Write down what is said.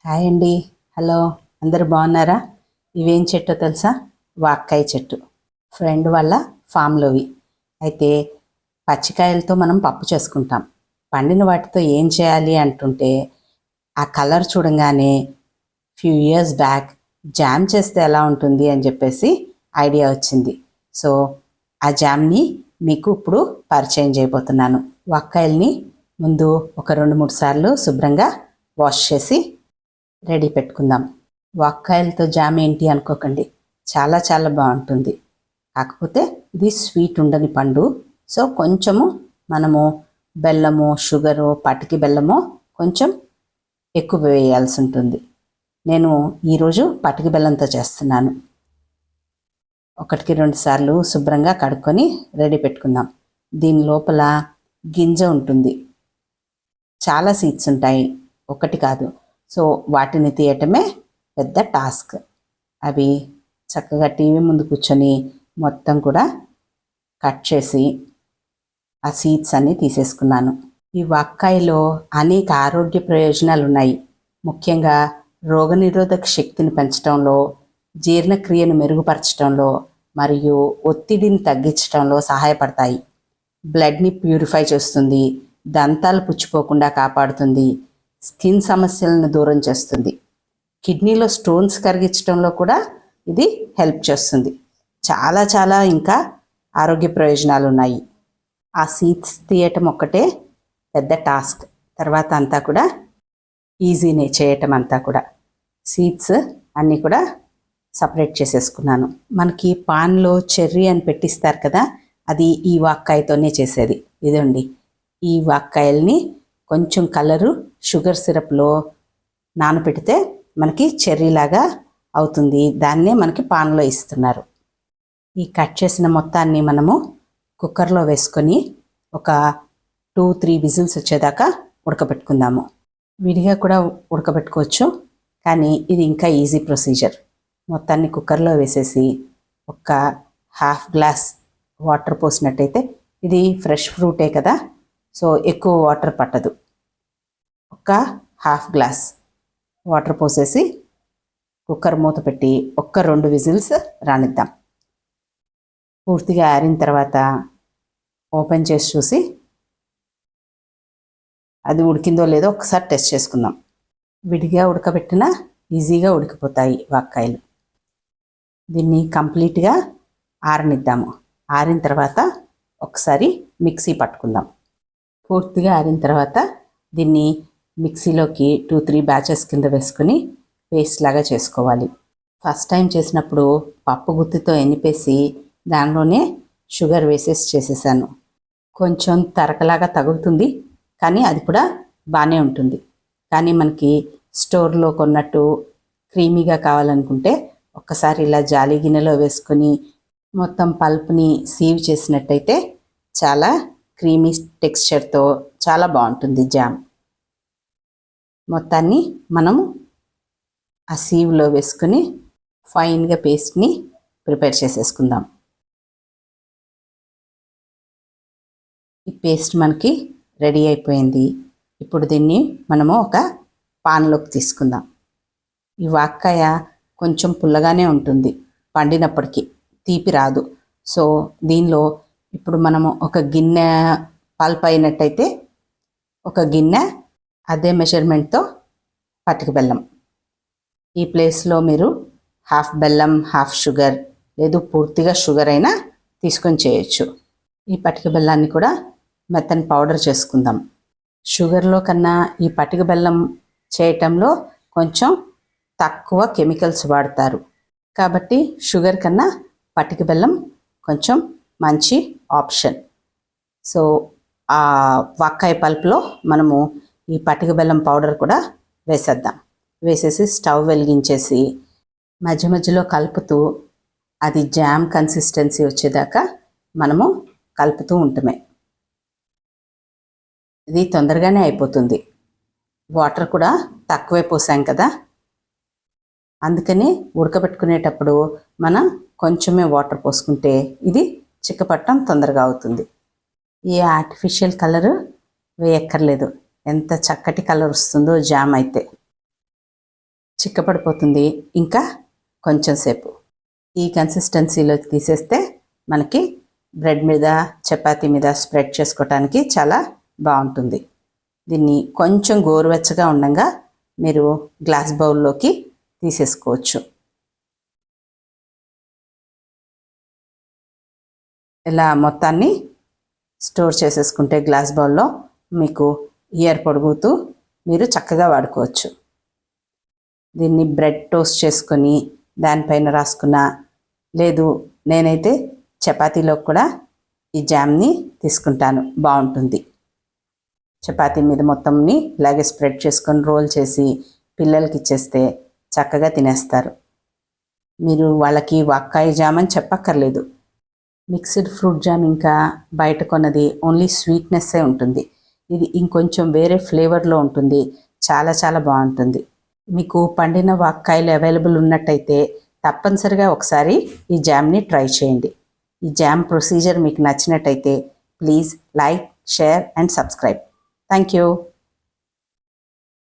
Hi అండి. Hello, అందరూ బాగున్నారా? ఇవేం చెట్టో తెలుసా? వాక్కాయ చెట్టు. ఫ్రెండ్ వాళ్ళ ఫామ్లోవి. అయితే పచ్చికాయలతో మనం పప్పు చేసుకుంటాం. పండిన వాటితో ఏం చేయాలి అంటుంటే ఆ కలర్ చూడంగానే ఫ్యూ ఇయర్స్ బ్యాక్ జామ్ చేస్తే ఎలా ఉంటుంది అని చెప్పేసి ఐడియా వచ్చింది. సో ఆ జామ్ని మీకు ఇప్పుడు పరిచయం చేయబోతున్నాను. వాక్కాయల్ని ముందు ఒక 2-3 సార్లు శుభ్రంగా వాష్ చేసి రెడీ పెట్టుకుందాం. వాక్కాయలతో జామ్ ఏంటి అనుకోకండి, చాలా చాలా బాగుంటుంది. కాకపోతే ఇది స్వీట్ ఉండని పండు. సో కొంచెము మనము బెల్లము, షుగరు, పటికి బెల్లము కొంచెం ఎక్కువ వేయాల్సి ఉంటుంది. నేను ఈరోజు పటికి బెల్లంతో చేస్తున్నాను. 1-2 సార్లు శుభ్రంగా కడుక్కొని రెడీ పెట్టుకుందాం. దీని లోపల గింజ ఉంటుంది, చాలా సీడ్స్ ఉంటాయి, ఒకటి కాదు. సో వాటిని తీయటమే పెద్ద టాస్క్. అవి చక్కగా టీవీ ముందు కూర్చొని మొత్తం కూడా కట్ చేసి ఆ సీడ్స్ అన్నీ తీసేసుకున్నాను. ఈ వాక్కాయలో అనేక ఆరోగ్య ప్రయోజనాలు ఉన్నాయి. ముఖ్యంగా రోగనిరోధక శక్తిని పెంచడంలో, జీర్ణక్రియను మెరుగుపరచడంలో మరియు ఒత్తిడిని తగ్గించడంలో సహాయపడతాయి. బ్లడ్ని ప్యూరిఫై చేస్తుంది, దంతాలు పుచ్చిపోకుండా కాపాడుతుంది, స్కిన్ సమస్యలను దూరం చేస్తుంది, కిడ్నీలో స్టోన్స్ కరిగించడంలో కూడా ఇది హెల్ప్ చేస్తుంది. చాలా చాలా ఇంకా ఆరోగ్య ప్రయోజనాలు ఉన్నాయి. ఆ సీడ్స్ తీయటం ఒక్కటే పెద్ద టాస్క్. తర్వాత అంతా కూడా ఈజీనే చేయటం అంతా కూడా. సీడ్స్ అన్నీ కూడా సపరేట్ చేసేసుకున్నాను. మనకి పాన్లో చెర్రీ అని పెట్టిస్తారు కదా, అది ఈ వాక్కాయతోనే చేసేది. ఇదండి, ఈ వాక్కాయల్ని కొంచెం కలరు షుగర్ సిరప్లో నానబెడితే మనకి చెర్రీలాగా అవుతుంది. దాన్నే మనకి పాన్లో ఇస్తున్నారు. ఈ కట్ చేసిన మొత్తాన్ని మనము కుక్కర్లో వేసుకొని ఒక 2-3 విజిల్స్ వచ్చేదాకా ఉడకబెట్టుకుందాము. విడిగా కూడా ఉడకబెట్టుకోవచ్చు, కానీ ఇది ఇంకా ఈజీ ప్రొసీజర్. మొత్తాన్ని కుక్కర్లో వేసేసి ఒక ½ గ్లాస్ వాటర్ పోసినట్టయితే, ఇది ఫ్రెష్ ఫ్రూటే కదా, సో ఎక్కువ వాటర్ పట్టదు. ఒక ½ గ్లాస్ వాటర్ పోసేసి కుక్కర్ మూత పెట్టి 1-2 విజిల్స్ రానిద్దాం. పూర్తిగా ఆరిన తర్వాత ఓపెన్ చేసి చూసి అది ఉడికిందో లేదో ఒకసారి టెస్ట్ చేసుకుందాం. విడిగా ఉడకబెట్టినా ఈజీగా ఉడికిపోతాయి వాక్కాయలు. దీన్ని కంప్లీట్గా ఆరనిద్దాము. ఆరిన తర్వాత ఒకసారి మిక్సీ పట్టుకుందాం. పూర్తిగా ఆరిన తర్వాత దీన్ని మిక్సీలోకి 2-3 బ్యాచెస్ కింద వేసుకొని పేస్ట్ లాగా చేసుకోవాలి. ఫస్ట్ టైం చేసినప్పుడు పప్పు గుత్తితో ఎనిపేసి దానిలోనే షుగర్ వేసేసి చేసేసాను. కొంచెం తరకలాగా తగులుతుంది, కానీ అది కూడా బాగానే ఉంటుంది. కానీ మనకి స్టోర్లో కొన్నట్టు క్రీమీగా కావాలనుకుంటే ఒక్కసారి ఇలా జాలి గిన్నెలో వేసుకొని మొత్తం పల్ప్ని సీవ్ చేసినట్టయితే చాలా క్రీమీ టెక్స్చర్తో చాలా బాగుంటుంది జామ్. మొత్తాన్ని మనము ఆ సీవ్లో వేసుకొని ఫైన్గా పేస్ట్ని ప్రిపేర్ చేసేసుకుందాం. ఈ పేస్ట్ మనకి రెడీ అయిపోయింది. ఇప్పుడు దీన్ని మనము ఒక పాన్లోకి తీసుకుందాం. ఈ వాక్కాయ కొంచెం పుల్లగానే ఉంటుంది పండినప్పటికీ, తీపి రాదు. సో దీనిలో ఇప్పుడు మనము ఒక గిన్నె పల్ప్ అయినట్టయితే ఒక గిన్నె అదే మెజర్మెంట్తో పటిక బెల్లం. ఈ ప్లేస్లో మీరు ½ బెల్లం, ½ షుగర్, లేదు పూర్తిగా షుగర్ అయినా తీసుకొని చేయొచ్చు. ఈ పటిక బెల్లాన్ని కూడా మెత్తని పౌడర్ చేసుకుందాం. షుగర్లో కన్నా ఈ పటిక బెల్లం చేయటంలో కొంచెం తక్కువ కెమికల్స్ వాడతారు, కాబట్టి షుగర్ కన్నా పటిక బెల్లం కొంచెం మంచి ఆప్షన్. సో ఆ వాక్కాయ పల్ప్లో మనము ఈ పటిక బెల్లం పౌడర్ కూడా వేసేద్దాం. వేసేసి స్టవ్ వెలిగించేసి మధ్య మధ్యలో కలుపుతూ అది జామ్ కన్సిస్టెన్సీ వచ్చేదాకా మనము కలుపుతూ ఉంటమే. ఇది తొందరగానే అయిపోతుంది. వాటర్ కూడా తక్కువే పోసాం కదా, అందుకని ఉడకబెట్టుకునేటప్పుడు మనం కొంచెమే వాటర్ పోసుకుంటే ఇది చిక్కపట్టడం తొందరగా అవుతుంది. ఈ ఆర్టిఫిషియల్ కలరు వేయక్కర్లేదు. ఎంత చక్కటి కలర్ వస్తుందో జామ్ అయితే. చిక్కపడిపోతుంది. ఇంకా కొంచెం సేపు ఈ కన్సిస్టెన్సీలోకి తీసేస్తే మనకి బ్రెడ్ మీద చపాతీ మీద స్ప్రెడ్ చేసుకోవటానికి చాలా బాగుంటుంది. దీన్ని కొంచెం గోరువెచ్చగా ఉండగా మీరు గ్లాస్ బౌల్లోకి తీసేసుకోవచ్చు. ఇలా మొత్తాన్ని స్టోర్ చేసేసుకుంటే గ్లాస్ బౌల్లో మీకు ఇయర్ పొడుగుతూ మీరు చక్కగా వాడుకోవచ్చు. దీన్ని బ్రెడ్ టోస్ట్ చేసుకొని దానిపైన రాసుకున్న, లేదు నేనైతే చపాతీలో కూడా ఈ జామ్ని తీసుకుంటాను, బాగుంటుంది. చపాతీ మీద మొత్తంని ఇలాగే స్ప్రెడ్ చేసుకొని రోల్ చేసి పిల్లలకి ఇచ్చేస్తే చక్కగా తినేస్తారు. మీరు వాళ్ళకి వాక్కాయ జామ్ అని చెప్పక్కర్లేదు. మిక్స్డ్ ఫ్రూట్ జామ్ ఇంకా బయట కొన్నది ఓన్లీ స్వీట్నెస్సే ఉంటుంది. ఇది ఇంకొంచెం వేరే ఫ్లేవర్లో ఉంటుంది. చాలా చాలా బాగుంటుంది. మీకు పండిన వాక్కాయలు అవైలబుల్ ఉన్నట్టయితే తప్పనిసరిగా ఒకసారి ఈ జామ్ని ట్రై చేయండి. ఈ జామ్ ప్రొసీజర్ మీకు నచ్చినట్టయితే please like, share and subscribe. Thank you.